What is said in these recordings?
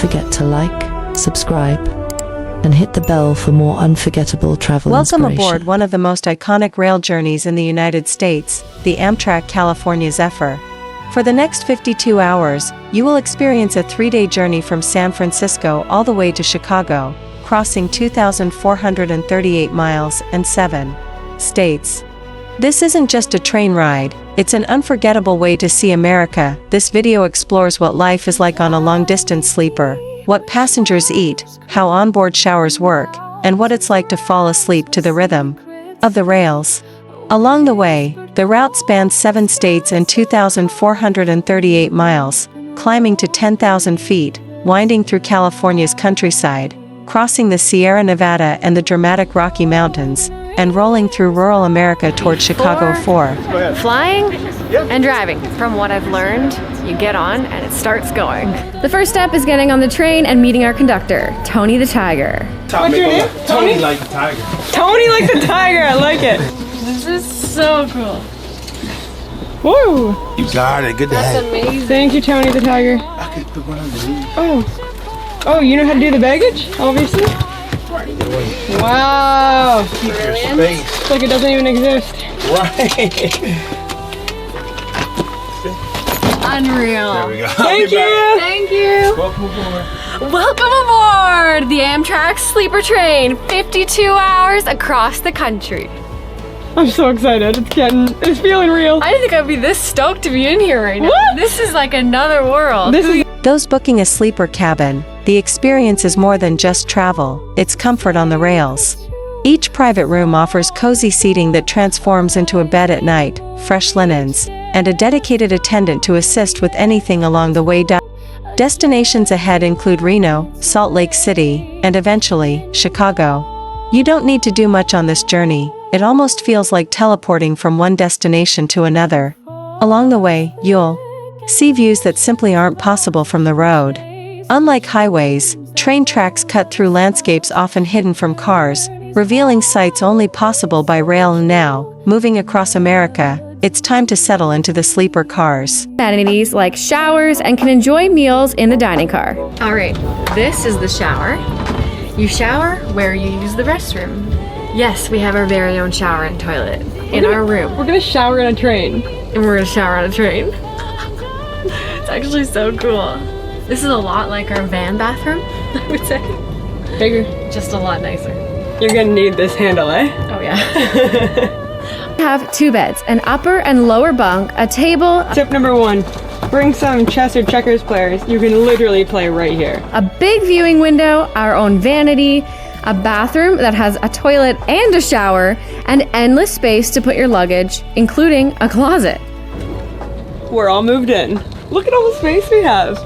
forget to like, subscribe, and hit the bell for more unforgettable travel Welcome inspiration. aboard one of the most iconic rail journeys in the United States, the Amtrak California Zephyr. For the next 52 hours, you will experience a 3-day journey from San Francisco all the way to Chicago, crossing 2,438 miles and 7 states. This isn't just a train ride, it's an unforgettable way to see America. This video explores what life is like on a long-distance sleeper, what passengers eat, how onboard showers work, and what it's like to fall asleep to the rhythm of the rails. Along the way, the route spans 7 states and 2,438 miles, climbing to 10,000 feet, winding through California's countryside, crossing the Sierra Nevada and the dramatic Rocky Mountains, and rolling through rural America toward Chicago for flying and driving. From what I've learned, you get on and it starts going. The first step is getting on the train and meeting our conductor, Tony the Tiger. What's your name? Tony like the tiger. Tony like the tiger, I like it. This is so cool. Woo! You got it. Good to have. Amazing. Thank you, Tony the tiger. I could put one underneath. Oh, you know how to do the baggage, obviously? Wow! Keep your space. It's like it doesn't even exist. Right. Unreal. There we go. Thank you! Thank you. Welcome aboard. Welcome aboard the Amtrak sleeper train. 52 hours across the country. I'm so excited. It's feeling real. I didn't think I'd be this stoked to be in here right now. What? This is like another world. This is those booking a sleeper cabin. The experience is more than just travel, it's comfort on the rails. Each private room offers cozy seating that transforms into a bed at night, fresh linens, and a dedicated attendant to assist with anything along the way down. Destinations ahead include Reno, Salt Lake City, and eventually, Chicago. You don't need to do much on this journey, it almost feels like teleporting from one destination to another. Along the way, you'll see views that simply aren't possible from the road. Unlike highways, train tracks cut through landscapes often hidden from cars, revealing sights only possible by rail. And now, moving across America, it's time to settle into the sleeper cars. Amenities like showers and can enjoy meals in the dining car. All right, this is the shower. You shower where you use the restroom. Yes, we have our very own shower and toilet in our room. we're gonna shower in a train. And we're gonna shower on a train. It's actually so cool. This is a lot like our van bathroom, I would say. Bigger. Just a lot nicer. You're gonna need this handle, eh? Oh yeah. We have 2 beds, an upper and lower bunk, a table, Tip number 1. Bring some chess or checkers players. You can literally play right here. a big viewing window, our own vanity, a bathroom that has a toilet and a shower, and endless space to put your luggage, including a closet. We're all moved in. Look at all the space we have.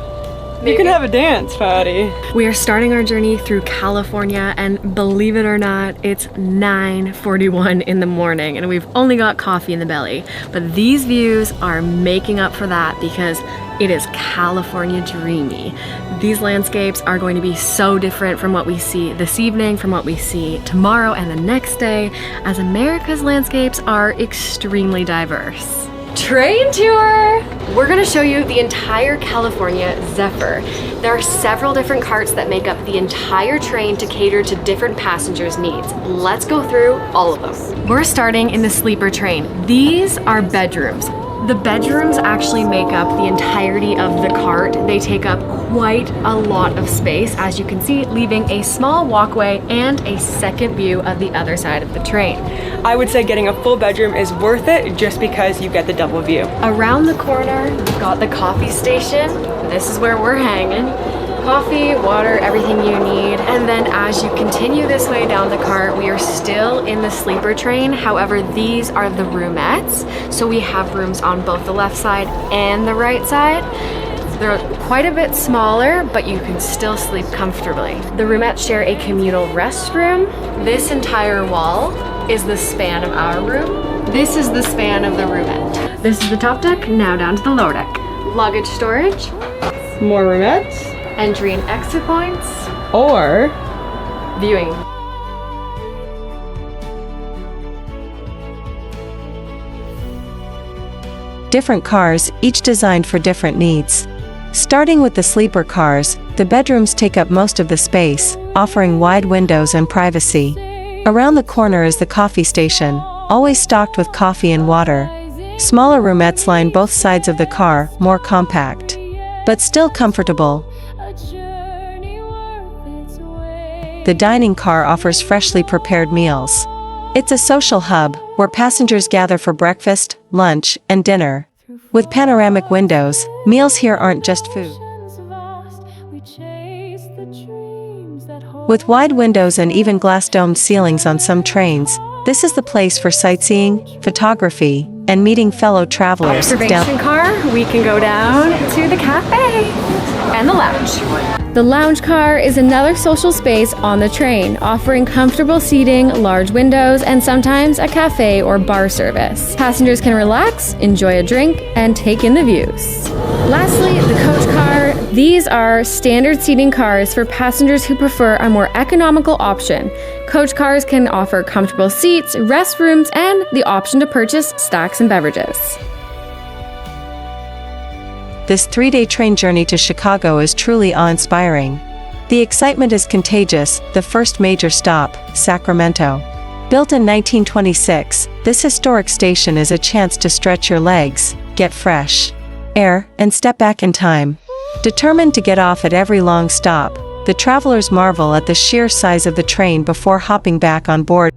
You can have a dance party. We are starting our journey through California, and believe it or not, it's 9:41 in the morning and we've only got coffee in the belly. But these views are making up for that because it is California dreamy. These landscapes are going to be so different from what we see this evening, from what we see tomorrow and the next day, as America's landscapes are extremely diverse. Train tour! We're gonna show you the entire California Zephyr. There are several different carts that make up the entire train to cater to different passengers' needs. Let's go through all of them. We're starting in the sleeper train. These are bedrooms. The bedrooms actually make up the entirety of the cart. They take up quite a lot of space, as you can see, leaving a small walkway and a second view of the other side of the train. I would say getting a full bedroom is worth it just because you get the double view. Around the corner, we've got the coffee station. This is where we're hanging. Coffee, water, everything you need. And then as you continue this way down the cart, we are still in the sleeper train. However, these are the roomettes. So we have rooms on both the left side and the right side. They're quite a bit smaller, but you can still sleep comfortably. The roomettes share a communal restroom. This entire wall is the span of our room. This is the span of the roomette. This is the top deck, now down to the lower deck. Luggage storage, More roomettes. entry and exit points, Or viewing. Different cars, each designed for different needs. Starting with the sleeper cars, The bedrooms take up most of the space, offering wide windows and privacy. Around the corner is the coffee station, always stocked with coffee and water. Smaller roomettes line both sides of the car, more compact, but still comfortable. The dining car offers freshly prepared meals. It's a social hub, where passengers gather for breakfast, lunch, and dinner. With panoramic windows, meals here aren't just food. With wide windows and even glass-domed ceilings on some trains, this is the place for sightseeing, photography, and meeting fellow travelers. Observation car, we can go down to the cafe and the lounge. The lounge car is another social space on the train, offering comfortable seating, large windows, and sometimes a cafe or bar service. Passengers can relax, enjoy a drink, and take in the views. Lastly, the coach car. These are standard seating cars for passengers who prefer a more economical option. Coach cars can offer comfortable seats, restrooms, and the option to purchase snacks and beverages. This 3-day train journey to Chicago is truly awe-inspiring. The excitement is contagious. The first major stop, Sacramento. Built in 1926, this historic station is a chance to stretch your legs, get fresh air, and step back in time. Determined to get off at every long stop, the travelers marvel at the sheer size of the train before hopping back on board.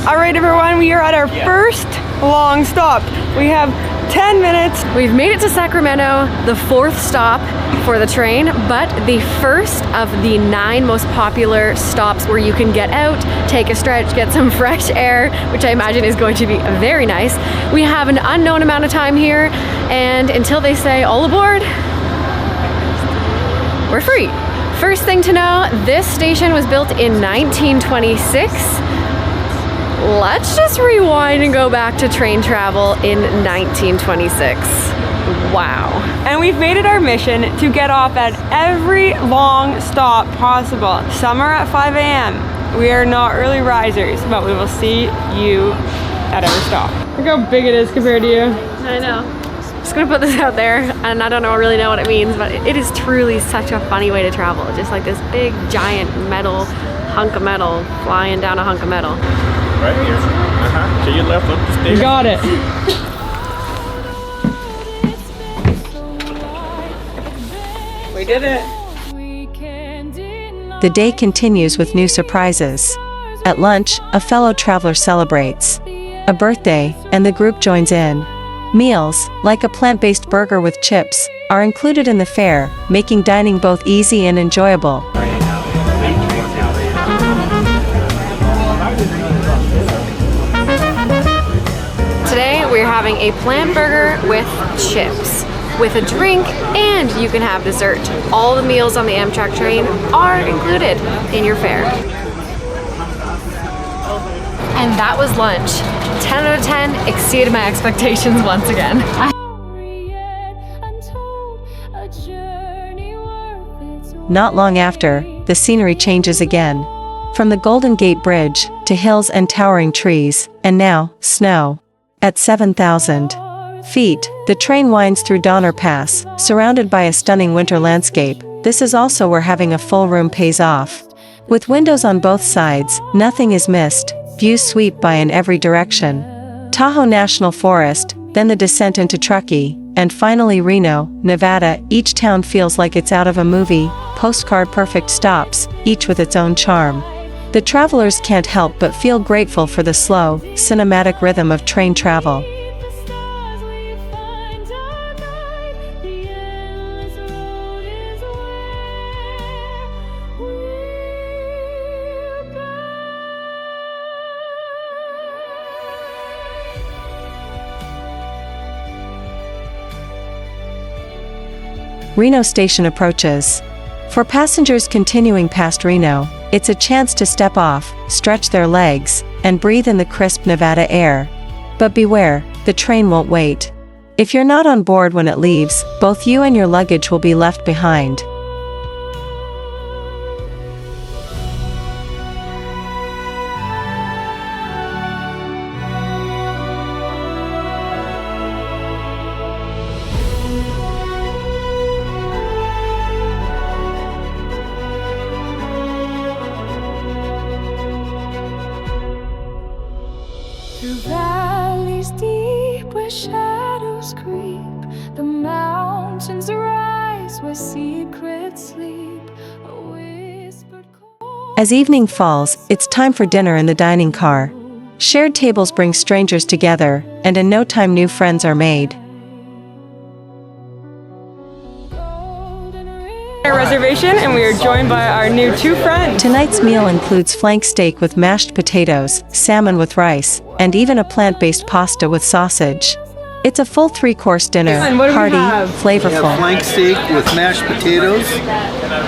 All right, everyone, we are at our first long stop. We have 10 minutes. We've made it to Sacramento, the 4th stop for the train, but the first of the 9 most popular stops where you can get out, take a stretch, get some fresh air, which I imagine is going to be very nice. We have an unknown amount of time here, and until they say all aboard, we're free. First thing to know, this station was built in 1926. Let's just rewind and go back to train travel in 1926. Wow. And we've made it our mission to get off at every long stop possible. Some are at 5 a.m. We are not early risers, but we will see you at every stop. Look how big it is compared to you. I know. Just gonna put this out there, and I don't really know what it means, but it is truly such a funny way to travel. Just like this big, giant metal, hunk of metal, flying down a hunk of metal. Right here. To your left up the stairs. You got it. We did it. The day continues with new surprises. At lunch, a fellow traveler celebrates a birthday, and the group joins in. Meals, like a plant-based burger with chips, are included in the fare, making dining both easy and enjoyable. Today we're having a plant burger with chips, with a drink, and you can have dessert. All the meals on the Amtrak train are included in your fare. And that was lunch. 10 out of 10, exceeded my expectations once again. Not long after, the scenery changes again. From the Golden Gate Bridge, to hills and towering trees, and now, snow. At 7,000 feet, the train winds through Donner Pass, surrounded by a stunning winter landscape. This is also where having a full room pays off. With windows on both sides, nothing is missed. Views sweep by in every direction. Tahoe National Forest, then the descent into Truckee, and finally Reno, Nevada. Each town feels like it's out of a movie, postcard-perfect stops, each with its own charm. The travelers can't help but feel grateful for the slow, cinematic rhythm of train travel. Reno Station approaches. For passengers continuing past Reno, it's a chance to step off, stretch their legs, and breathe in the crisp Nevada air. But beware, the train won't wait. If you're not on board when it leaves, both you and your luggage will be left behind. As evening falls, it's time for dinner in the dining car. Shared tables bring strangers together, and in no time new friends are made. Our reservation, and we are joined by our new 2 friends. Tonight's meal includes flank steak with mashed potatoes, salmon with rice, and even a plant-based pasta with sausage. It's a full 3-course dinner, And what do we hearty, have? We have flavorful. flank steak with mashed potatoes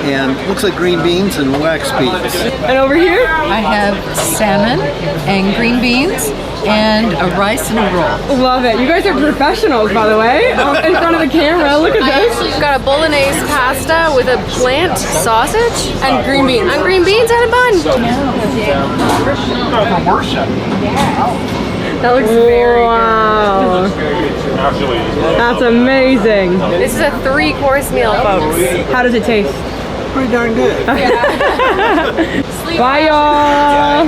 and looks like green beans and wax beans. And over here, I have salmon and green beans and a rice and a roll. love it. You guys are professionals, by the way. In front of the camera, look at this. Got a bolognese pasta with a plant sausage and green beans. And green beans and a bun. That looks very good. Wow. That's amazing. This is a 3-course meal, folks. How does it taste? Pretty darn good. Bye, y'all.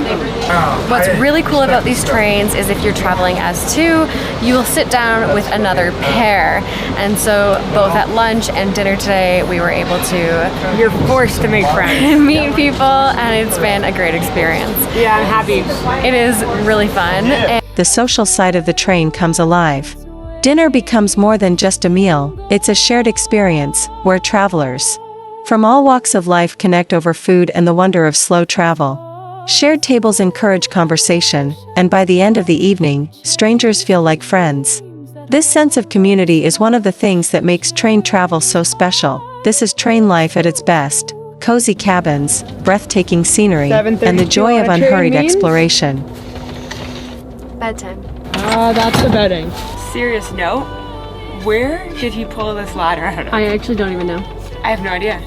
What's really cool about these trains is if you're traveling as 2, you will sit down with another pair. And so both at lunch and dinner today, we were able to You're forced to make friends. meet people, and it's been a great experience. Yeah, I'm happy. It is really fun. And The social side of the train comes alive. Dinner becomes more than just a meal, it's a shared experience, where travelers from all walks of life connect over food and the wonder of slow travel. Shared tables encourage conversation, and by the end of the evening, strangers feel like friends. This sense of community is one of the things that makes train travel so special. This is train life at its best. Cozy cabins, breathtaking scenery, and the 7:32 joy of on a train unhurried means? exploration. bedtime. That's the bedding. Serious note, where did he pull this ladder out of? I actually don't even know. I have no idea.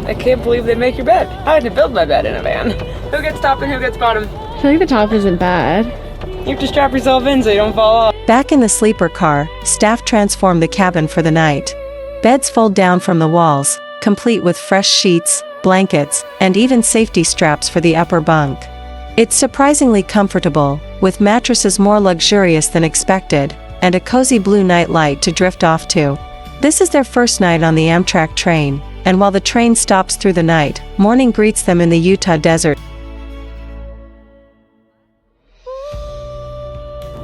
I can't believe they make your bed. I had to build my bed in a van. Who gets top and who gets bottom? I feel like the top isn't bad. You have to strap yourself in so you don't fall off. Back in the sleeper car, staff transform the cabin for the night. Beds fold down from the walls, complete with fresh sheets, blankets, and even safety straps for the upper bunk. It's surprisingly comfortable, with mattresses more luxurious than expected, and a cozy blue night light to drift off to. This is their first night on the Amtrak train, and while the train stops through the night, morning greets them in the Utah desert.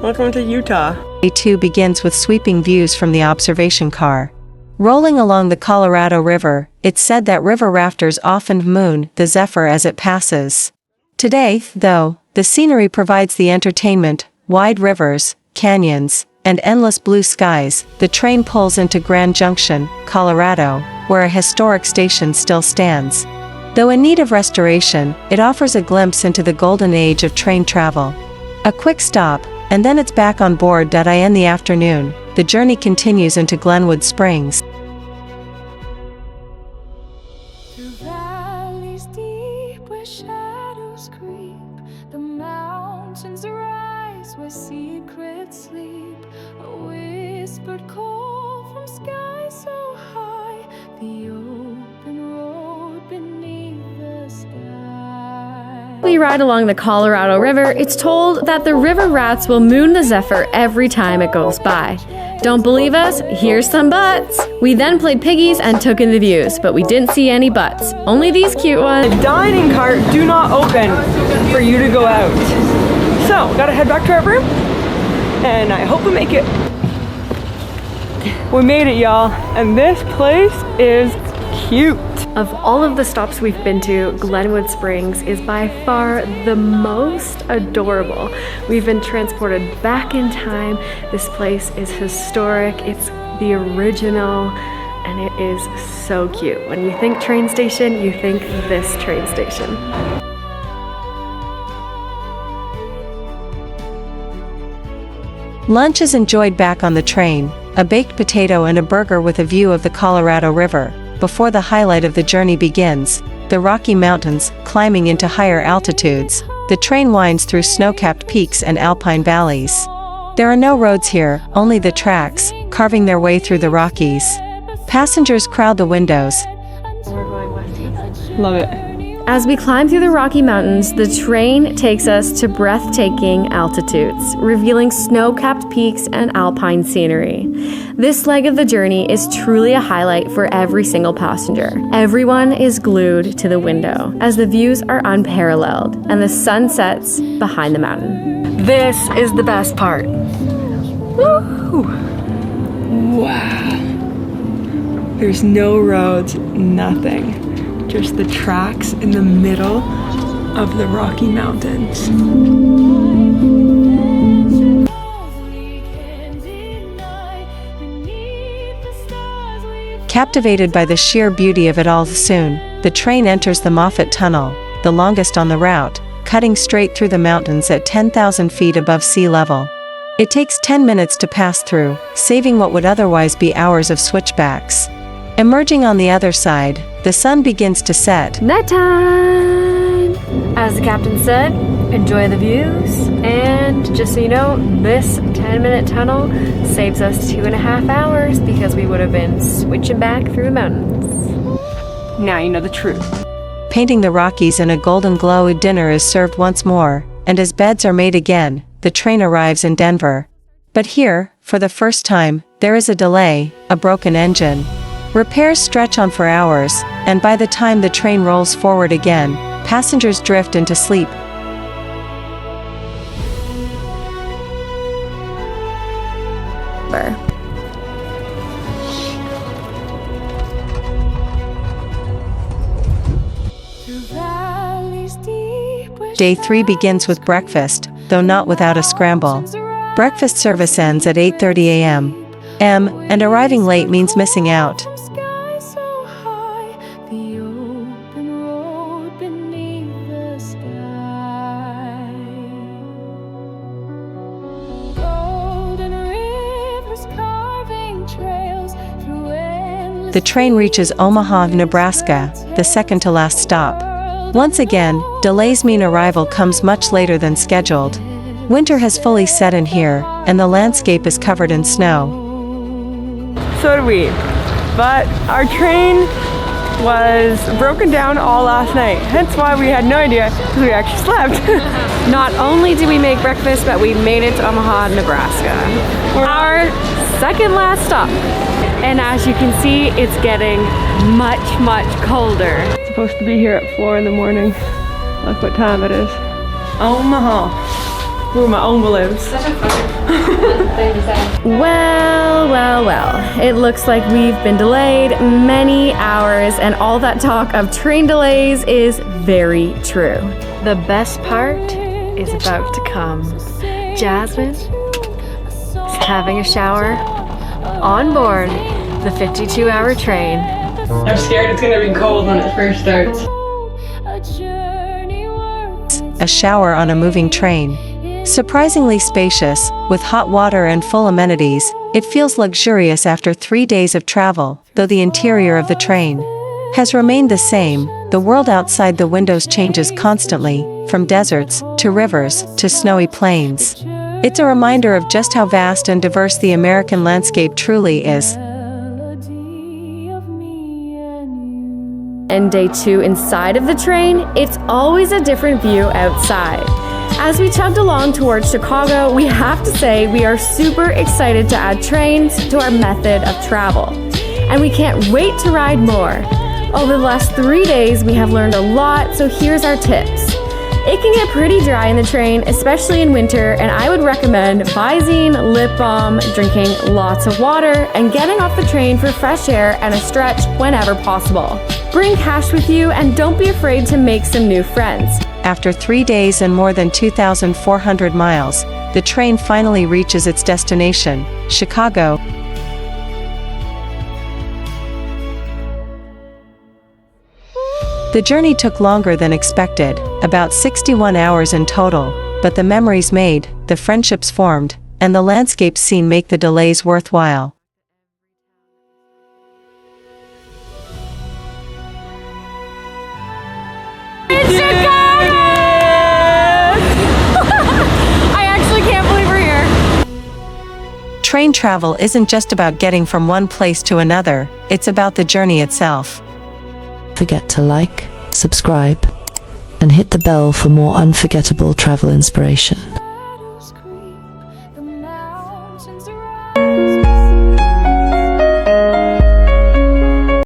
Welcome to Utah. Day 2 begins with sweeping views from the observation car. Rolling along the Colorado River, it's said that river rafters often moon the Zephyr as it passes. Today, though, the scenery provides the entertainment: wide rivers, canyons, and endless blue skies. The train pulls into Grand Junction, Colorado, where a historic station still stands. Though in need of restoration, it offers a glimpse into the golden age of train travel. A quick stop, and then it's back on board. In the afternoon, the journey continues into Glenwood Springs. Through valleys deep where shadows creep, the mountains rise where secrets sleep, a whispered call from sky so high, the open road beneath the sky. We ride along the Colorado River. It's told that the river rats will moon the Zephyr every time it goes by. Don't believe us? Here's some butts. We then played piggies and took in the views, but we didn't see any butts. Only these cute ones. The dining cart do not open for you to go out. So, gotta head back to our room, and I hope we make it. We made it, y'all, and this place is cute. Of all of the stops we've been to, Glenwood Springs is by far the most adorable. We've been transported back in time. This place is historic. It's the original, and it is so cute. When you think train station, you think this train station. Lunch is enjoyed back on the train: a baked potato and a burger with a view of the Colorado River. Before the highlight of the journey begins, the Rocky Mountains, climbing into higher altitudes. The train winds through snow-capped peaks and alpine valleys. There are no roads here, only the tracks, carving their way through the Rockies. Passengers crowd the windows. Love it. As we climb through the Rocky Mountains, the train takes us to breathtaking altitudes, revealing snow-capped peaks and alpine scenery. This leg of the journey is truly a highlight for every single passenger. Everyone is glued to the window as the views are unparalleled and the sun sets behind the mountain. This is the best part. Woo! Wow. There's no roads, nothing. Just the tracks in the middle of the Rocky Mountains. Captivated by the sheer beauty of it all soon, the train enters the Moffat Tunnel, the longest on the route, cutting straight through the mountains at 10,000 feet above sea level. It takes 10 minutes to pass through, saving what would otherwise be hours of switchbacks. Emerging on the other side, the sun begins to set. Nighttime! As the captain said, enjoy the views. And just so you know, this 10-minute tunnel saves us 2.5 hours because we would have been switching back through the mountains. Now you know the truth. Painting the Rockies in a golden glow, dinner is served once more, and as beds are made again, the train arrives in Denver. But here, for the first time, there is a delay, a broken engine. Repairs stretch on for hours, and by the time the train rolls forward again, passengers drift into sleep. Day 3 begins with breakfast, though not without a scramble. Breakfast service ends at 8:30 a.m. And arriving late means missing out. The train reaches Omaha, Nebraska, the second to last stop. Once again, delays mean arrival comes much later than scheduled. Winter has fully set in here, and the landscape is covered in snow. So did we. But our train was broken down all last night. Hence why we had no idea, because we actually slept. Not only did we make breakfast, but we made it to Omaha, Nebraska. Our second last stop. And as you can see, it's getting much, much colder. It's supposed to be here at 4 in the morning. Look what time it is. Omaha, where my Oma lives. Well. It looks like we've been delayed many hours, and all that talk of train delays is very true. The best part is about to come. Jasmine is having a shower on board the 52-hour train. I'm scared it's gonna be cold when it first starts. A shower on a moving train. Surprisingly spacious, with hot water and full amenities, it feels luxurious after 3 days of travel, though the interior of the train has remained the same. The world outside the windows changes constantly, from deserts, to rivers, to snowy plains. It's a reminder of just how vast and diverse the American landscape truly is. And day 2 inside of the train, it's always a different view outside. As we chugged along towards Chicago, we have to say we are super excited to add trains to our method of travel. And we can't wait to ride more. Over the last 3 days, we have learned a lot, so here's our tips. It can get pretty dry in the train, especially in winter, and I would recommend Visine, lip balm, drinking lots of water, and getting off the train for fresh air and a stretch whenever possible. Bring cash with you, and don't be afraid to make some new friends. After 3 days and more than 2,400 miles, the train finally reaches its destination, Chicago. The journey took longer than expected, about 61 hours in total, but the memories made, the friendships formed, and the landscapes seen make the delays worthwhile. It's Chicago! I actually can't believe we're here. Train travel isn't just about getting from one place to another, it's about the journey itself. Forget to like, subscribe, and hit the bell for more unforgettable travel inspiration. Shadows creep, the mountains rise.